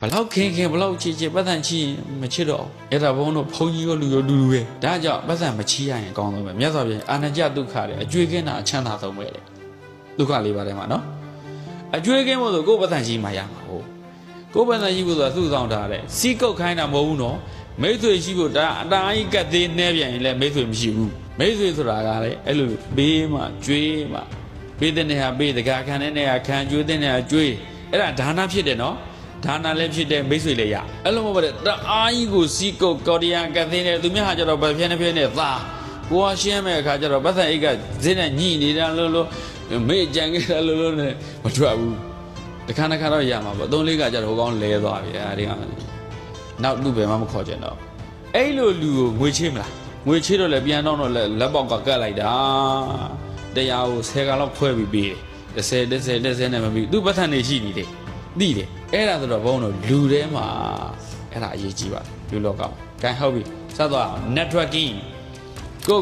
ဘလောက်ခင်ဘလောက်ချစ်ပတ်စံချီမချစ်တော့အဲ့ဒါဘုန်းတို့ဘုန်းကြီးရောလူရောလူပဲဒါကြောင့်ပတ်စံမချီရရင်အကောင်းဆုံးပဲမြတ်စွာဘုရားအာဏာကျဒုက္ခတွေအကျွေးကင်းတာအချမ်းသာဆုံးပဲလေဒုက္ခလေးပါတယ်မှာနော်အကျွေးကင်းဖို့ဆိုကိုယ်ပတ်စံချီမှရမှာဟုတ်ကိုယ်ပတ်စံရှိဖို့ဆိုတာသူ့ဆောင်ထားတယ်စီးကုတ်ခိုင်းတာမဟုတ်ဘူးနော်မိတ်ဆွေရှိဖို့ဒါအတားကြီးကတ်သေးနှဲပြန်ရင်လည်းမိတ်ဆွေမရှိဘူးမိတ်ဆွေဆိုတာကလည်းအဲ့လိုဘေးမှကျွေးမှပေးတဲ့နေရာပေးတကားခံတဲ့နေရာခံကျွေးတဲ့နေရာကျွေးအဲ့ဒါဒါနဖြစ်တယ်နော်ဒါနလည်းဖြစ်တဲ့မိတ်ဆွေလည်းရအဲ့လိုမဟုတ်ပါနဲ့တအားကြီးကိုစီးကုတ်ကော်ဒီယန်ကတ်သေးနေသူများဟာကြတော့ဗဖျက်နဲ့နဲ့သာကိုကရှင်းမဲ့အခါကျတော့ပတ်သက်အိတ်ကဇင်းနဲ့ညှိနေတာလို့မေ့ကြံခဲ့တာလို့နဲ့မထွက်ဘူးတခါတော့ရမှာပေါ့အသုံးလေးကကျတော့ဟိုကောင်းလဲသွားပြီအဲဒီကနောက်လူပဲမှမခေါ်ချင်တော့အဲ့လိုလူကိုငွေချေးမလားငွေချေးတော့လည်းပြန်တော့လက်ပေါက်ကကတ်လိုက်တာတရားကို10ကလောက်ခွဲပြီးပေးတယ်10နဲ့မပြီးသူပတ်သက်နေရှိနေတယ်သိတယ်အဲ့ဒါဆိုတော့ဘုန်းတို့လူထဲမှာအဲ့ဒါအရေးကြီးပါလူလောကဂိုင်းဟုတ်ပြီစသွားအောင် networking ကို